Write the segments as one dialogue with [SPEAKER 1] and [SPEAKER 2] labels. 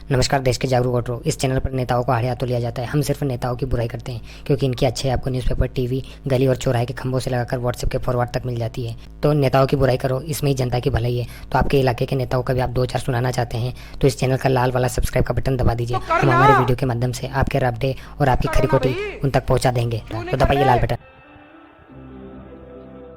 [SPEAKER 1] नमस्कार। देश के जागरूक वोटरों, इस चैनल पर नेताओं को आड़े हाथों लिया जाता है। हम सिर्फ नेताओं की बुराई करते हैं क्योंकि इनकी अच्छाई आपको न्यूज़पेपर, टीवी, गली और चौराहे के खंभों से लगाकर व्हाट्सएप के फॉरवर्ड तक मिल जाती है। तो नेताओं की बुराई करो, इसमें ही जनता की भलाई है। तो आपके इलाके के नेताओं का भी आप दो चार सुनाना चाहते हैं तो इस चैनल का लाल वाला सब्सक्राइब का बटन दबा दीजिए। हम हमारे वीडियो के माध्यम से आपके रबड़े और आपकी खरी खोटी उन तक पहुँचा देंगे। तो दबाइए लाल बटन।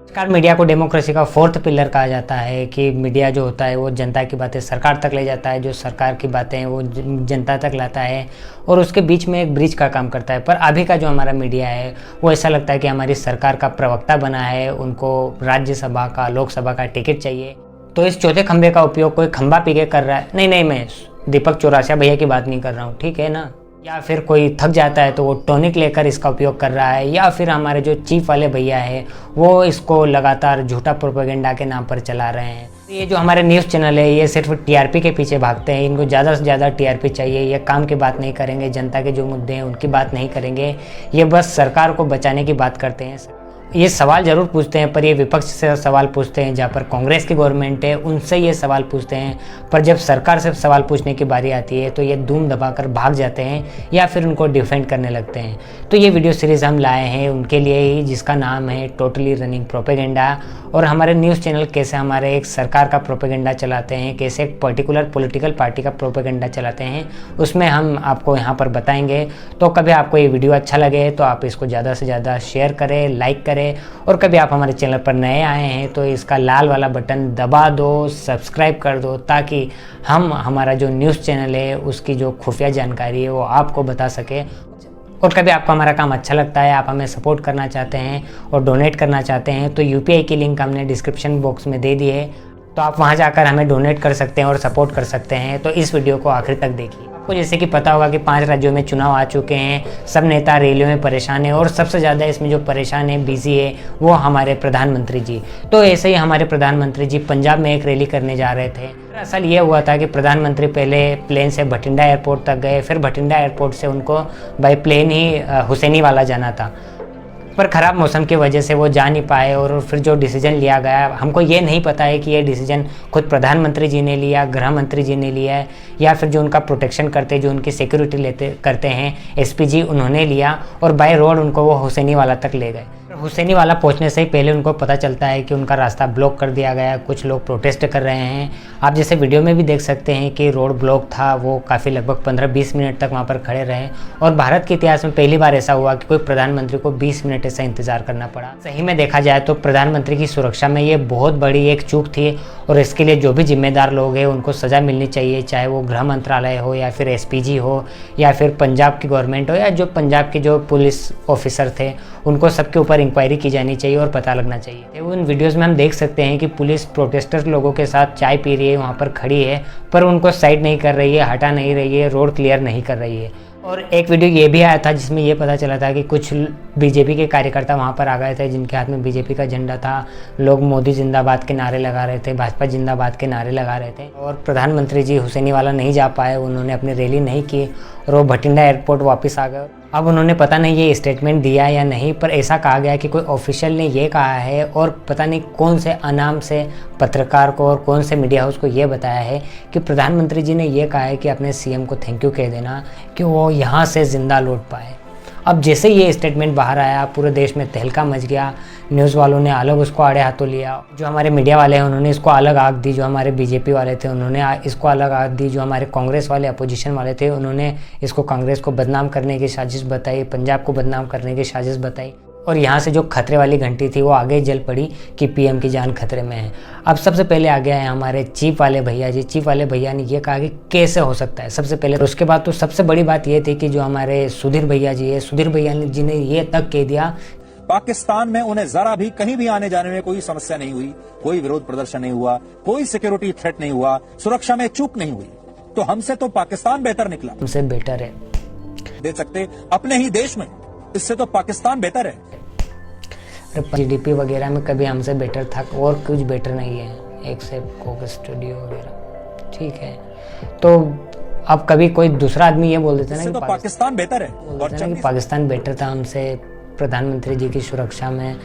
[SPEAKER 1] सरकार मीडिया को डेमोक्रेसी का फोर्थ पिलर कहा जाता है कि मीडिया जो होता है वो जनता की बातें सरकार तक ले जाता है, जो सरकार की बातें हैं वो जनता तक लाता है और उसके बीच में एक ब्रिज का काम करता है। पर अभी का जो हमारा मीडिया है वो ऐसा लगता है कि हमारी सरकार का प्रवक्ता बना है, उनको राज्यसभा का, लोकसभा का टिकट चाहिए। तो इस चौथे खंभे का उपयोग कोई खंभा पी के कर रहा है, नहीं, मैं दीपक चौरासिया भैया की बात नहीं कर रहा हूँ, ठीक है ना। या फिर कोई थक जाता है तो वो टॉनिक लेकर इसका उपयोग कर रहा है, या फिर हमारे जो चीफ वाले भैया है वो इसको लगातार झूठा प्रोपेगेंडा के नाम पर चला रहे हैं। ये जो हमारे न्यूज़ चैनल है ये सिर्फ टीआरपी के पीछे भागते हैं। इनको ज़्यादा से ज़्यादा टीआरपी चाहिए। ये काम की बात नहीं करेंगे, जनता के जो मुद्दे हैं उनकी बात नहीं करेंगे। ये बस सरकार को बचाने की बात करते हैं। ये सवाल ज़रूर पूछते हैं पर ये विपक्ष से सवाल पूछते हैं। जहाँ पर कांग्रेस की गवर्नमेंट है उनसे ये सवाल पूछते हैं, पर जब सरकार से सवाल पूछने की बारी आती है तो ये धूम दबाकर भाग जाते हैं या फिर उनको डिफेंड करने लगते हैं। तो ये वीडियो सीरीज़ हम लाए हैं उनके लिए ही, जिसका नाम है टोटली रनिंग प्रोपेगेंडा। और हमारे न्यूज़ चैनल कैसे हमारे एक सरकार का प्रोपेगेंडा चलाते हैं, कैसे एक पर्टिकुलर पॉलिटिकल पार्टी का प्रोपेगेंडा चलाते हैं, उसमें हम आपको यहाँ पर बताएंगे। तो कभी आपको ये वीडियो अच्छा लगे तो आप इसको ज़्यादा से ज़्यादा शेयर करें, लाइक करें, और कभी आप हमारे चैनल पर नए आए हैं तो इसका लाल वाला बटन दबा दो, सब्सक्राइब कर दो, ताकि हम हमारा जो न्यूज़ चैनल है उसकी जो खुफिया जानकारी है वो आपको बता सके। और कभी आपको हमारा काम अच्छा लगता है, आप हमें सपोर्ट करना चाहते हैं और डोनेट करना चाहते हैं तो यूपीआई की लिंक हमने डिस्क्रिप्शन बॉक्स में दे दी है, तो आप वहां जाकर हमें डोनेट कर सकते हैं और सपोर्ट कर सकते हैं। तो इस वीडियो को आखिर तक देखिए। आपको जैसे कि पता होगा कि 5 राज्यों में चुनाव आ चुके हैं, सब नेता रैलियों में परेशान है और सबसे ज़्यादा इसमें जो परेशान है, बिजी है, वो हमारे प्रधानमंत्री जी। तो ऐसे ही हमारे प्रधानमंत्री जी पंजाब में एक रैली करने जा रहे थे। दरअसल ये हुआ था कि प्रधानमंत्री पहले प्लेन से भटिंडा एयरपोर्ट तक गए, फिर भटिंडा एयरपोर्ट से उनको बाई प्लेन ही हुसैनी वाला जाना था, पर ख़राब मौसम की वजह से वो जा नहीं पाए। और फिर जो डिसीजन लिया गया, हमको ये नहीं पता है कि ये डिसीजन खुद प्रधानमंत्री जी ने लिया, गृह मंत्री जी ने लिया है, या फिर जो उनका प्रोटेक्शन करते, जो उनकी सिक्योरिटी करते हैं एसपी जी, उन्होंने लिया और बाय रोड उनको वो हुसैनी वाला तक ले गए। हुसैनी वाला पहुंचने से ही पहले उनको पता चलता है कि उनका रास्ता ब्लॉक कर दिया गया, कुछ लोग प्रोटेस्ट कर रहे हैं। आप जैसे वीडियो में भी देख सकते हैं कि रोड ब्लॉक था, वो काफ़ी लगभग 15-20 मिनट तक वहां पर खड़े रहे। और भारत के इतिहास में पहली बार ऐसा हुआ कि कोई प्रधानमंत्री को 20 मिनट ऐसा इंतजार करना पड़ा। सही में देखा जाए तो प्रधानमंत्री की सुरक्षा में ये बहुत बड़ी एक चूक थी और इसके लिए जो भी जिम्मेदार लोग हैं उनको सज़ा मिलनी चाहिए, चाहे वो गृह मंत्रालय हो या फिर एसपीजी हो या फिर पंजाब की गवर्नमेंट हो या जो पंजाब के जो पुलिस ऑफिसर थे, उनको सबके ऊपर इंक्वायरी की जानी चाहिए और पता लगना चाहिए। उन वीडियोस में हम देख सकते हैं कि पुलिस प्रोटेस्टर लोगों के साथ चाय पी रही है, वहाँ पर खड़ी है, पर उनको साइड नहीं कर रही है, हटा नहीं रही है, रोड क्लियर नहीं कर रही है। और एक वीडियो ये भी आया था जिसमें ये पता चला था कि कुछ बीजेपी के कार्यकर्ता वहाँ पर आ गए थे जिनके हाथ में बीजेपी का झंडा था। लोग मोदी जिंदाबाद के नारे लगा रहे थे, भाजपा जिंदाबाद के नारे लगा रहे थे, और प्रधानमंत्री जी हुसैनी वाला नहीं जा पाए, उन्होंने अपनी रैली नहीं की और वो भटिंडा एयरपोर्ट वापस आ गए। अब उन्होंने पता नहीं ये स्टेटमेंट दिया या नहीं, पर ऐसा कहा गया कि कोई ऑफिशियल ने ये कहा है और पता नहीं कौन से अनाम से पत्रकार को और कौन से मीडिया हाउस को ये बताया है कि प्रधानमंत्री जी ने ये कहा है कि अपने सीएम को थैंक यू कह देना कि वो यहाँ से ज़िंदा लौट पाए। अब जैसे ये स्टेटमेंट बाहर आया पूरे देश में तहलका मच गया। न्यूज़ वालों ने अलग उसको आड़े हाथों लिया, जो हमारे मीडिया वाले हैं उन्होंने इसको अलग आग दी, जो हमारे बीजेपी वाले थे उन्होंने इसको अलग आग दी, जो हमारे कांग्रेस वाले अपोजिशन वाले थे उन्होंने इसको कांग्रेस को बदनाम करने की साजिश बताई, पंजाब को बदनाम करने की साजिश बताई। और यहाँ से जो खतरे वाली घंटी थी वो आगे जल पड़ी कि पीएम की जान खतरे में है। अब सबसे पहले आ गया है हमारे चीफ वाले भैया जी। चीफ वाले भैया ने ये कहा कि कैसे हो सकता है सबसे पहले। उसके बाद तो सबसे बड़ी बात ये थी कि जो हमारे सुधीर भैया जी है, सुधीर भैया जी ने ये तक कह दिया
[SPEAKER 2] पाकिस्तान में उन्हें जरा भी कहीं भी आने जाने में कोई समस्या नहीं हुई, कोई विरोध प्रदर्शन नहीं हुआ, कोई सिक्योरिटी थ्रेट नहीं हुआ, सुरक्षा में चूक नहीं हुई। तो हमसे तो पाकिस्तान बेहतर निकला।
[SPEAKER 1] हमसे बेटर है
[SPEAKER 2] दे सकते अपने ही देश में, इससे तो पाकिस्तान बेहतर है।
[SPEAKER 1] जीडीपी वगैरह में कभी हमसे बेटर था और कुछ बेटर नहीं है, एक से कोक स्टूडियो वगैरह, ठीक है। तो अब कभी कोई दूसरा आदमी ये बोल देता है ना कि
[SPEAKER 2] पाकिस्तान बेहतर है,
[SPEAKER 1] बोल देता है कि पाकिस्तान बेटर था हमसे प्रधानमंत्री जी की सुरक्षा में,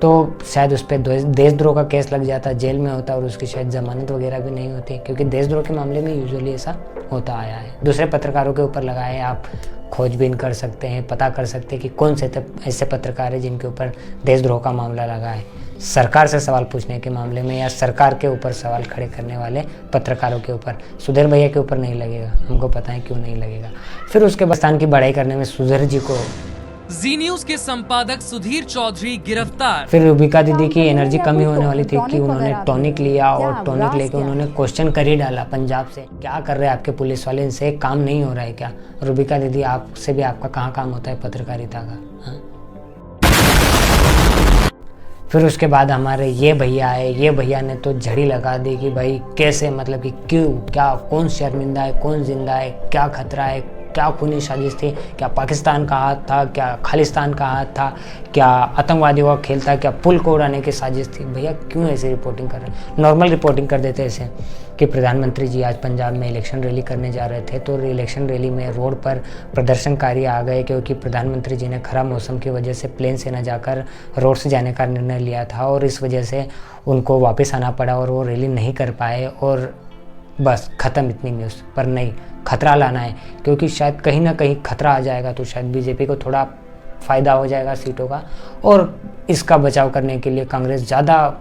[SPEAKER 1] तो शायद उस पर देशद्रोह का केस लग जाता, जेल में होता और उसकी शायद जमानत वगैरह भी नहीं होती, क्योंकि देशद्रोह के मामले में यूजुअली ऐसा होता आया है। दूसरे पत्रकारों के ऊपर लगा है, आप खोजबीन कर सकते हैं, पता कर सकते हैं कि कौन से ऐसे पत्रकार हैं जिनके ऊपर देशद्रोह का मामला लगा है। सरकार से सवाल पूछने के मामले में या सरकार के ऊपर सवाल खड़े करने वाले पत्रकारों के ऊपर, सुधीर भैया के ऊपर नहीं लगेगा। हमको पता है क्यों नहीं लगेगा। फिर उसके पाकिस्तान की बढ़ाई करने में सुधीर जी को,
[SPEAKER 3] जी न्यूज के संपादक सुधीर चौधरी गिरफ्तार।
[SPEAKER 1] फिर रूबिका दीदी की एनर्जी कमी होने वाली थी कि उन्होंने टॉनिक लिया और टॉनिक लेके उन्होंने क्वेश्चन कर ही डाला पंजाब से, क्या कर रहे हैं आपके पुलिस वाले, इनसे काम नहीं हो रहा है क्या? रूबिका दीदी, आपसे भी आपका कहाँ काम होता है पत्रकारिता का? हाँ? फिर उसके बाद हमारे ये भैया आए, ये भैया ने तो झड़ी लगा दी कि भाई कैसे, मतलब कि क्यों, क्या, कौन शर्मिंदा है, कौन जिंदा है, क्या खतरा है, क्या खूनी साजिश थी, क्या पाकिस्तान का हाथ था, क्या खालिस्तान का हाथ था, क्या आतंकवादियों का खेल था, क्या पुल को उड़ाने की साजिश थी? भैया क्यों ऐसी रिपोर्टिंग कर रहे हैं? नॉर्मल रिपोर्टिंग कर देते ऐसे कि प्रधानमंत्री जी आज पंजाब में इलेक्शन रैली करने जा रहे थे, तो इलेक्शन रैली में रोड पर प्रदर्शनकारी आ गए क्योंकि प्रधानमंत्री जी ने खराब मौसम की वजह से प्लेन से न जाकर रोड से जाने का निर्णय लिया था और इस वजह से उनको वापस आना पड़ा और वो रैली नहीं कर पाए और बस ख़त्म इतनी न्यूज़। पर नहीं, खतरा लाना है, क्योंकि शायद कहीं ना कहीं खतरा आ जाएगा तो शायद बीजेपी को थोड़ा फ़ायदा हो जाएगा सीटों का, और इसका बचाव करने के लिए कांग्रेस ज़्यादा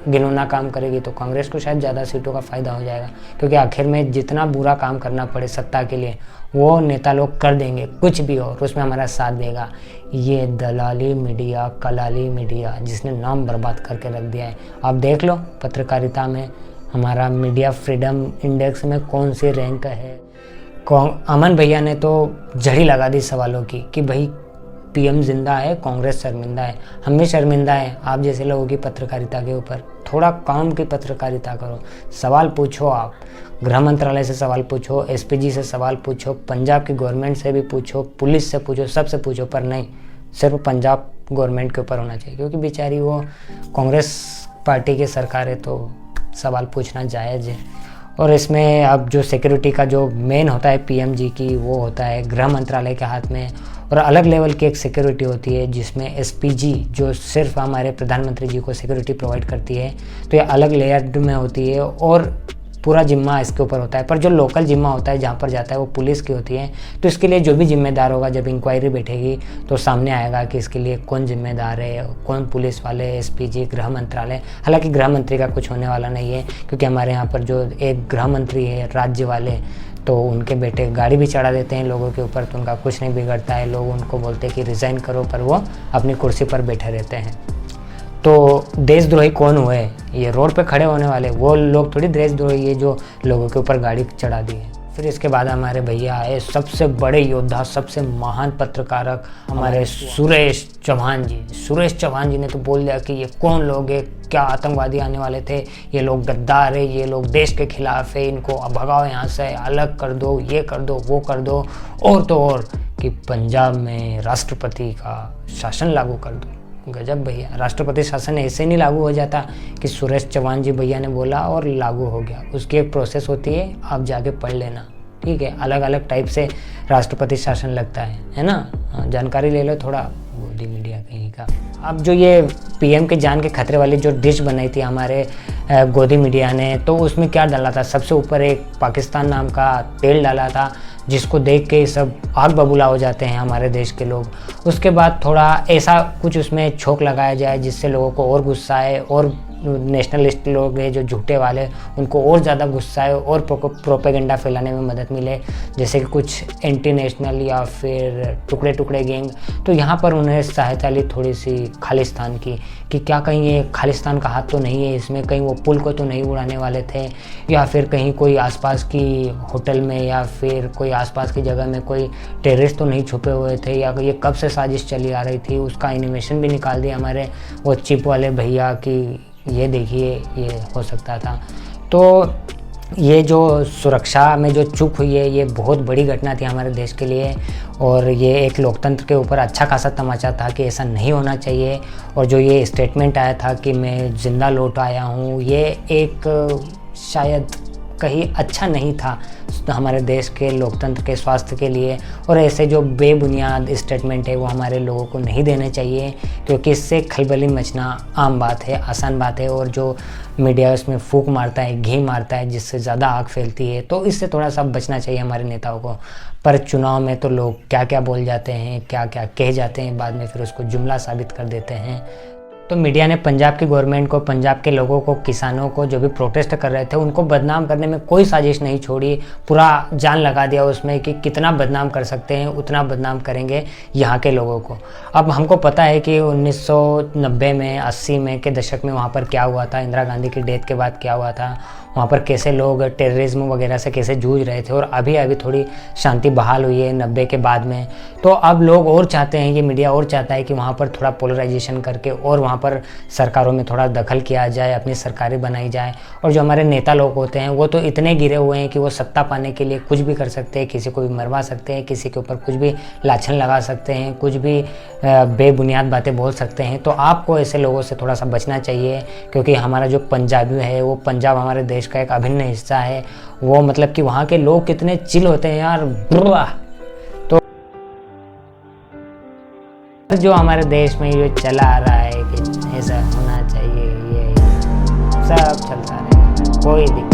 [SPEAKER 1] घिनौना काम करेगी तो कांग्रेस को शायद ज़्यादा सीटों का फ़ायदा हो जाएगा, क्योंकि आखिर में जितना बुरा काम करना पड़े सत्ता के लिए वो नेता लोग कर देंगे, कुछ भी हो, और उसमें हमारा साथ देगा ये दलाली मीडिया, कलाली मीडिया, जिसने नाम बर्बाद करके रख दिया है। आप देख लो पत्रकारिता में हमारा मीडिया फ्रीडम इंडेक्स में कौन सी रैंक है। अमन भैया ने तो झड़ी लगा दी सवालों की कि भाई पीएम जिंदा है, कांग्रेस शर्मिंदा है। हम भी शर्मिंदा है आप जैसे लोगों की पत्रकारिता के ऊपर। थोड़ा काम की पत्रकारिता करो, सवाल पूछो, आप गृह मंत्रालय से सवाल पूछो, एसपीजी से सवाल पूछो, पंजाब की गवर्नमेंट से भी पूछो, पुलिस से पूछो, सबसे पूछो, पर नहीं सिर्फ पंजाब गवर्नमेंट के ऊपर होना चाहिए, क्योंकि बेचारी वो कांग्रेस पार्टी की सरकार है तो सवाल पूछना जायज़ है। और इसमें अब जो सिक्योरिटी का जो मेन होता है पीएमजी की, वो होता है गृह मंत्रालय के हाथ में, और अलग लेवल की एक सिक्योरिटी होती है जिसमें एसपीजी जो सिर्फ हमारे प्रधानमंत्री जी को सिक्योरिटी प्रोवाइड करती है, तो ये अलग लेयर में होती है और पूरा जिम्मा इसके ऊपर होता है। पर जो लोकल जिम्मा होता है जहाँ पर जाता है वो पुलिस की होती है, तो इसके लिए जो भी जिम्मेदार होगा, जब इंक्वायरी बैठेगी तो सामने आएगा कि इसके लिए कौन जिम्मेदार है, कौन पुलिस वाले, एसपीजी, गृह मंत्रालय। हालांकि गृह मंत्री का कुछ होने वाला नहीं है, क्योंकि हमारे यहाँ पर जो एक गृह मंत्री है राज्य वाले, तो उनके बेटे गाड़ी भी चढ़ा देते हैं लोगों के ऊपर, तो उनका कुछ नहीं बिगड़ता है। लोग उनको बोलते हैं कि रिज़ाइन करो, पर वो अपनी कुर्सी पर बैठे रहते हैं। तो देशद्रोही कौन हुए? ये रोड पे खड़े होने वाले वो लोग थोड़ी देशद्रोही है जो लोगों के ऊपर गाड़ी चढ़ा दी है। फिर इसके बाद हमारे भैया आए, सबसे बड़े योद्धा, सबसे महान पत्रकारक हमारे सुरेश चौहान जी। सुरेश चौहान जी ने तो बोल दिया कि ये कौन लोग है, क्या आतंकवादी आने वाले थे, ये लोग गद्दार है, ये लोग देश के खिलाफ है, इनको भगाओ यहाँ से, अलग कर दो, ये कर दो, वो कर दो, और तो और कि पंजाब में राष्ट्रपति का शासन लागू कर दो। गजब भैया, राष्ट्रपति शासन ऐसे नहीं लागू हो जाता कि सुरेश चौहान जी भैया ने बोला और लागू हो गया। उसकी एक प्रोसेस होती है, आप जाके पढ़ लेना, ठीक है। अलग अलग टाइप से राष्ट्रपति शासन लगता है ना, जानकारी ले लो थोड़ा, गोदी मीडिया कहीं का। अब जो ये पीएम के जान के खतरे वाली जो डिश बनाई थी हमारे गोदी मीडिया ने, तो उसमें क्या डाला था? सबसे ऊपर एक पाकिस्तान नाम का तेल डाला था, जिसको देख के सब आग बबूला हो जाते हैं हमारे देश के लोग। उसके बाद थोड़ा ऐसा कुछ उसमें छोंक लगाया जाए जिससे लोगों को और गुस्सा आए, और नेशनलिस्ट लोग हैं जो झूठे वाले, उनको और ज़्यादा गुस्सा है और प्रोपेगेंडा फैलाने में मदद मिले, जैसे कि कुछ एंटी नेशनल या फिर टुकड़े टुकड़े गैंग। तो यहाँ पर उन्हें सहायता ली थोड़ी सी खालिस्तान की, कि क्या कहीं ये खालिस्तान का हाथ तो नहीं है इसमें, कहीं वो पुल को तो नहीं उड़ाने वाले थे, या फिर कहीं कोई आसपास की होटल में या फिर कोई आसपास की जगह में कोई टेररिस्ट तो नहीं छुपे हुए थे, या ये कब से साजिश चली आ रही थी। उसका एनिमेशन भी निकाल दिया हमारे वो चिप वाले भैया की, ये देखिए ये हो सकता था। तो ये जो सुरक्षा में जो चूक हुई है, ये बहुत बड़ी घटना थी हमारे देश के लिए, और ये एक लोकतंत्र के ऊपर अच्छा खासा तमाचा था कि ऐसा नहीं होना चाहिए। और जो ये स्टेटमेंट आया था कि मैं ज़िंदा लौट आया हूँ, ये एक शायद कहीं अच्छा नहीं था हमारे देश के लोकतंत्र के स्वास्थ्य के लिए। और ऐसे जो बेबुनियाद स्टेटमेंट है वो हमारे लोगों को नहीं देने चाहिए, क्योंकि इससे खलबली मचना आम बात है, आसान बात है। और जो मीडिया उसमें फूंक मारता है, घी मारता है, जिससे ज़्यादा आग फैलती है, तो इससे थोड़ा सा बचना चाहिए हमारे नेताओं को। पर चुनाव में तो लोग क्या क्या बोल जाते हैं, क्या क्या कह जाते हैं, बाद में फिर उसको जुमला साबित कर देते हैं। तो मीडिया ने पंजाब की गवर्नमेंट को, पंजाब के लोगों को, किसानों को, जो भी प्रोटेस्ट कर रहे थे उनको बदनाम करने में कोई साजिश नहीं छोड़ी। पूरा जान लगा दिया उसमें कि कितना बदनाम कर सकते हैं उतना बदनाम करेंगे यहाँ के लोगों को। अब हमको पता है कि 1990 में, 80 में के दशक में वहाँ पर क्या हुआ था, इंदिरा गांधी की डेथ के बाद क्या हुआ था, वहाँ पर कैसे लोग टेररिज्म वगैरह से कैसे जूझ रहे थे। और अभी थोड़ी शांति बहाल हुई है 90 के बाद में। तो अब लोग और चाहते हैं, ये मीडिया और चाहता है कि वहाँ पर थोड़ा पोलराइजेशन करके और वहाँ पर सरकारों में थोड़ा दखल किया जाए, अपनी सरकारें बनाई जाए। और जो हमारे नेता लोग होते हैं वो तो इतने गिरे हुए हैं कि वो सत्ता पाने के लिए कुछ भी कर सकते हैं, किसी को भी मरवा सकते हैं, किसी के ऊपर कुछ भी लाछन लगा सकते हैं, कुछ भी बेबुनियाद बातें बोल सकते हैं। तो आपको ऐसे लोगों से थोड़ा सा बचना चाहिए, क्योंकि हमारा जो पंजाबी है वो, पंजाब हमारे देश का एक अभिन्न हिस्सा है। वो मतलब कि वहाँ के लोग कितने चिल होते हैं यार, तो जो हमारे देश में ये चला आ रहा है कि ऐसा होना चाहिए, ये सब चलता रहेगा, कोई दिक्कत